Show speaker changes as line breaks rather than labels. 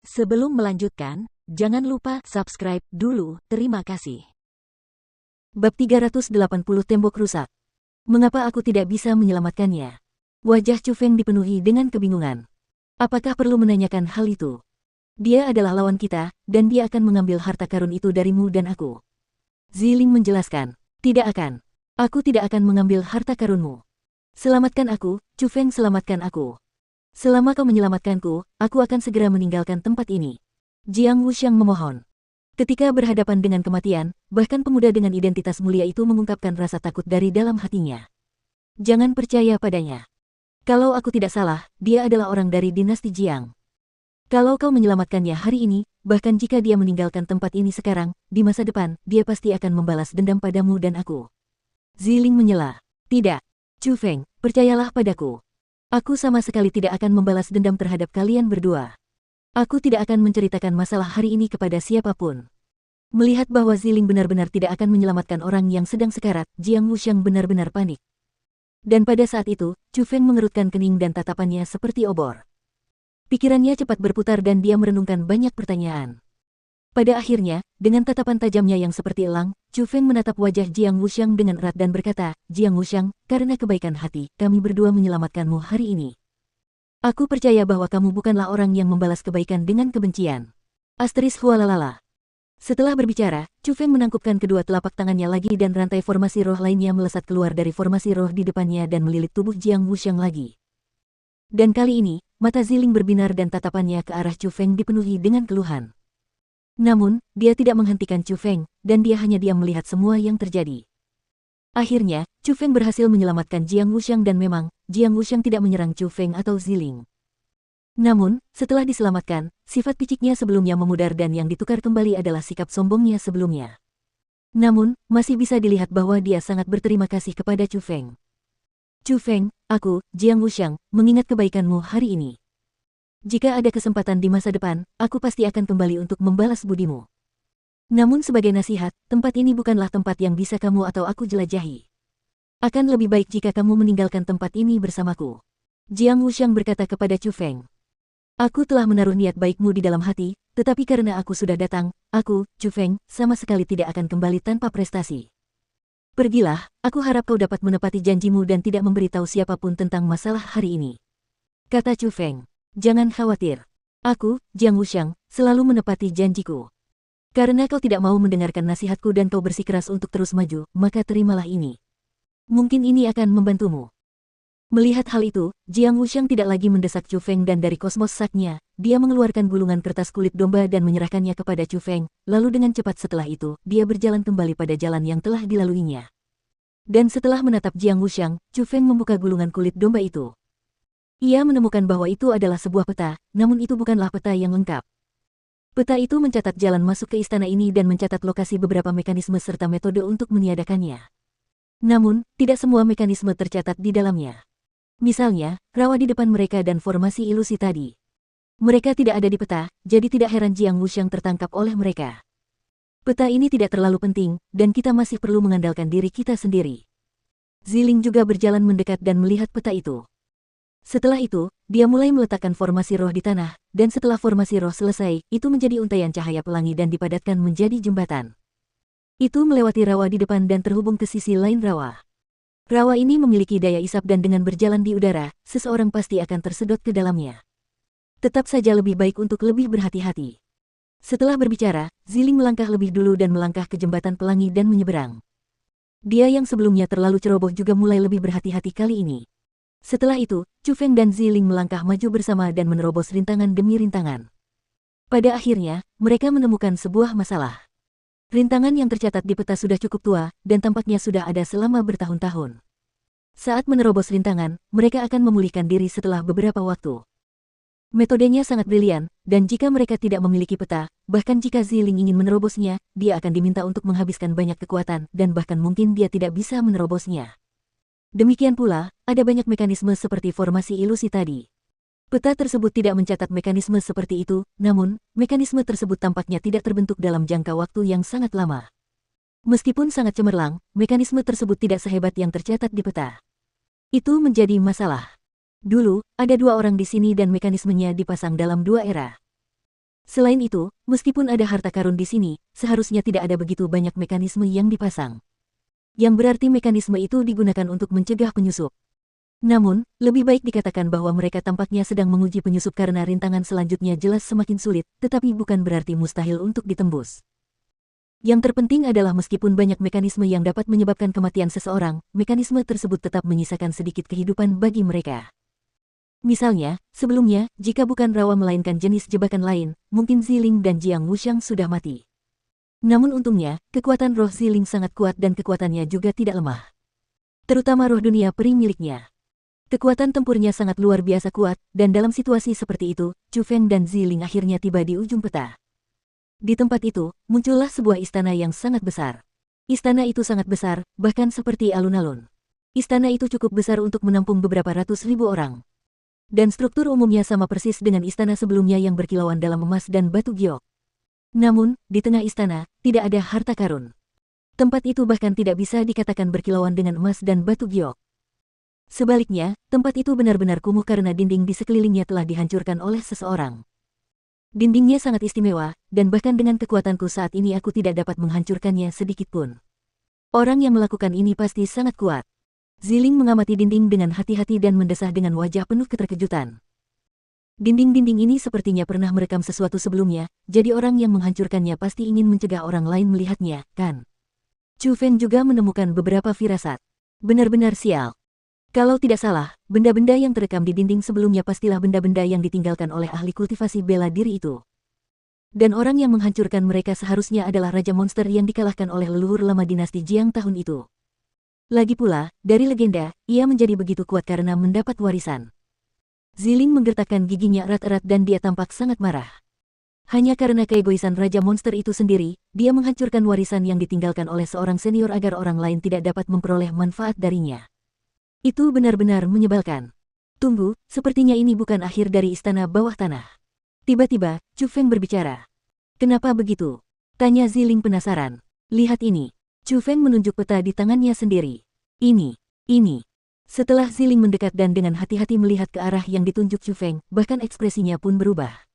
Sebelum melanjutkan, jangan lupa subscribe dulu, terima kasih.
Bab 380 Tembok Rusak. Mengapa aku tidak bisa menyelamatkannya? Wajah Chu Feng dipenuhi dengan kebingungan. Apakah perlu menanyakan hal itu? Dia adalah lawan kita, dan dia akan mengambil harta karun itu darimu dan aku. Ziling menjelaskan, tidak akan. Aku tidak akan mengambil harta karunmu. Selamatkan aku, Chu Feng, selamatkan aku. Selama kau menyelamatkanku, aku akan segera meninggalkan tempat ini. Jiang Wuxiang memohon. Ketika berhadapan dengan kematian, bahkan pemuda dengan identitas mulia itu mengungkapkan rasa takut dari dalam hatinya. Jangan percaya padanya. Kalau aku tidak salah, dia adalah orang dari dinasti Jiang. Kalau kau menyelamatkannya hari ini, bahkan jika dia meninggalkan tempat ini sekarang, di masa depan, dia pasti akan membalas dendam padamu dan aku. Ziling menyela. Tidak. Chu Feng, percayalah padaku. Aku sama sekali tidak akan membalas dendam terhadap kalian berdua. Aku tidak akan menceritakan masalah hari ini kepada siapapun. Melihat bahwa Ziling benar-benar tidak akan menyelamatkan orang yang sedang sekarat, Jiang Wuxiang benar-benar panik. Dan pada saat itu, Chu Feng mengerutkan kening dan tatapannya seperti obor. Pikirannya cepat berputar dan dia merenungkan banyak pertanyaan. Pada akhirnya, dengan tatapan tajamnya yang seperti elang, Chu Feng menatap wajah Jiang Wuxiang dengan erat dan berkata, Jiang Wuxiang, karena kebaikan hati, kami berdua menyelamatkanmu hari ini. Aku percaya bahwa kamu bukanlah orang yang membalas kebaikan dengan kebencian. Asteris hualalala. Setelah berbicara, Chu Feng menangkupkan kedua telapak tangannya lagi dan rantai formasi roh lainnya melesat keluar dari formasi roh di depannya dan melilit tubuh Jiang Wuxiang lagi. Dan kali ini, mata Ziling berbinar dan tatapannya ke arah Chu Feng dipenuhi dengan keluhan. Namun, dia tidak menghentikan Chu Feng, dan dia hanya diam melihat semua yang terjadi. Akhirnya, Chu Feng berhasil menyelamatkan Jiang Wuxiang dan memang, Jiang Wuxiang tidak menyerang Chu Feng atau Ziling. Namun, setelah diselamatkan, sifat piciknya sebelumnya memudar dan yang ditukar kembali adalah sikap sombongnya sebelumnya. Namun, masih bisa dilihat bahwa dia sangat berterima kasih kepada Chu Feng. Chu Feng, aku, Jiang Wuxiang, mengingat kebaikanmu hari ini. Jika ada kesempatan di masa depan, aku pasti akan kembali untuk membalas budimu. Namun sebagai nasihat, tempat ini bukanlah tempat yang bisa kamu atau aku jelajahi. Akan lebih baik jika kamu meninggalkan tempat ini bersamaku. Jiang Wuxiang berkata kepada Chu Feng. Aku telah menaruh niat baikmu di dalam hati, tetapi karena aku sudah datang, aku, Chu Feng, sama sekali tidak akan kembali tanpa prestasi. Pergilah, aku harap kau dapat menepati janjimu dan tidak memberitahu siapapun tentang masalah hari ini. Kata Chu Feng. Jangan khawatir. Aku, Jiang Wuxiang, selalu menepati janjiku. Karena kau tidak mau mendengarkan nasihatku dan kau bersikeras untuk terus maju, maka terimalah ini. Mungkin ini akan membantumu. Melihat hal itu, Jiang Wuxiang tidak lagi mendesak Chu Feng dan dari kosmos saknya, dia mengeluarkan gulungan kertas kulit domba dan menyerahkannya kepada Chu Feng, lalu dengan cepat setelah itu, dia berjalan kembali pada jalan yang telah dilaluinya. Dan setelah menatap Jiang Wuxiang, Chu Feng membuka gulungan kulit domba itu. Ia menemukan bahwa itu adalah sebuah peta, namun itu bukanlah peta yang lengkap. Peta itu mencatat jalan masuk ke istana ini dan mencatat lokasi beberapa mekanisme serta metode untuk meniadakannya. Namun, tidak semua mekanisme tercatat di dalamnya. Misalnya, rawa di depan mereka dan formasi ilusi tadi. Mereka tidak ada di peta, jadi tidak heran Jiang Wuxiang tertangkap oleh mereka. Peta ini tidak terlalu penting, dan kita masih perlu mengandalkan diri kita sendiri. Ziling juga berjalan mendekat dan melihat peta itu. Setelah itu, dia mulai meletakkan formasi roh di tanah, dan setelah formasi roh selesai, itu menjadi untaian cahaya pelangi dan dipadatkan menjadi jembatan. Itu melewati rawa di depan dan terhubung ke sisi lain rawa. Rawa ini memiliki daya isap dan dengan berjalan di udara, seseorang pasti akan tersedot ke dalamnya. Tetap saja lebih baik untuk lebih berhati-hati. Setelah berbicara, Ziling melangkah lebih dulu dan melangkah ke jembatan pelangi dan menyeberang. Dia yang sebelumnya terlalu ceroboh juga mulai lebih berhati-hati kali ini. Setelah itu, Chu Feng dan Ziling melangkah maju bersama dan menerobos rintangan demi rintangan. Pada akhirnya, mereka menemukan sebuah masalah. Rintangan yang tercatat di peta sudah cukup tua, dan tampaknya sudah ada selama bertahun-tahun. Saat menerobos rintangan, mereka akan memulihkan diri setelah beberapa waktu. Metodenya sangat brilian, dan jika mereka tidak memiliki peta, bahkan jika Ziling ingin menerobosnya, dia akan diminta untuk menghabiskan banyak kekuatan, dan bahkan mungkin dia tidak bisa menerobosnya. Demikian pula, ada banyak mekanisme seperti formasi ilusi tadi. Peta tersebut tidak mencatat mekanisme seperti itu, namun, mekanisme tersebut tampaknya tidak terbentuk dalam jangka waktu yang sangat lama. Meskipun sangat cemerlang, mekanisme tersebut tidak sehebat yang tercatat di peta. Itu menjadi masalah. Dulu, ada dua orang di sini dan mekanismenya dipasang dalam dua era. Selain itu, meskipun ada harta karun di sini, seharusnya tidak ada begitu banyak mekanisme yang dipasang. Yang berarti mekanisme itu digunakan untuk mencegah penyusup. Namun, lebih baik dikatakan bahwa mereka tampaknya sedang menguji penyusup karena rintangan selanjutnya jelas semakin sulit, tetapi bukan berarti mustahil untuk ditembus. Yang terpenting adalah meskipun banyak mekanisme yang dapat menyebabkan kematian seseorang, mekanisme tersebut tetap menyisakan sedikit kehidupan bagi mereka. Misalnya, sebelumnya, jika bukan rawa melainkan jenis jebakan lain, mungkin Ziling dan Jiang Wuxiang sudah mati. Namun untungnya, kekuatan roh Ziling sangat kuat dan kekuatannya juga tidak lemah. Terutama roh dunia peri miliknya. Kekuatan tempurnya sangat luar biasa kuat, dan dalam situasi seperti itu, Chu Feng dan Ziling akhirnya tiba di ujung peta. Di tempat itu, muncullah sebuah istana yang sangat besar. Istana itu sangat besar, bahkan seperti alun-alun. Istana itu cukup besar untuk menampung beberapa ratus ribu orang. Dan struktur umumnya sama persis dengan istana sebelumnya yang berkilauan dalam emas dan batu giok. Namun, di tengah istana, tidak ada harta karun. Tempat itu bahkan tidak bisa dikatakan berkilauan dengan emas dan batu giok. Sebaliknya, tempat itu benar-benar kumuh karena dinding di sekelilingnya telah dihancurkan oleh seseorang. Dindingnya sangat istimewa, dan bahkan dengan kekuatanku saat ini aku tidak dapat menghancurkannya sedikitpun. Orang yang melakukan ini pasti sangat kuat. Ziling mengamati dinding dengan hati-hati dan mendesah dengan wajah penuh keterkejutan. Dinding-dinding ini sepertinya pernah merekam sesuatu sebelumnya, jadi orang yang menghancurkannya pasti ingin mencegah orang lain melihatnya, kan? Chu Feng juga menemukan beberapa firasat. Benar-benar sial. Kalau tidak salah, benda-benda yang terekam di dinding sebelumnya pastilah benda-benda yang ditinggalkan oleh ahli kultivasi bela diri itu. Dan orang yang menghancurkan mereka seharusnya adalah Raja Monster yang dikalahkan oleh leluhur lama dinasti Jiang tahun itu. Lagi pula, dari legenda, ia menjadi begitu kuat karena mendapat warisan. Ziling menggertakkan giginya erat-erat dan dia tampak sangat marah. Hanya karena keegoisan Raja Monster itu sendiri, dia menghancurkan warisan yang ditinggalkan oleh seorang senior agar orang lain tidak dapat memperoleh manfaat darinya. Itu benar-benar menyebalkan. Tunggu, sepertinya ini bukan akhir dari istana bawah tanah. Tiba-tiba, Chu Feng berbicara. Kenapa begitu? Tanya Ziling penasaran. Lihat ini. Chu Feng menunjuk peta di tangannya sendiri. Ini. Setelah Ziling mendekat dan dengan hati-hati melihat ke arah yang ditunjuk Chu Feng, bahkan ekspresinya pun berubah.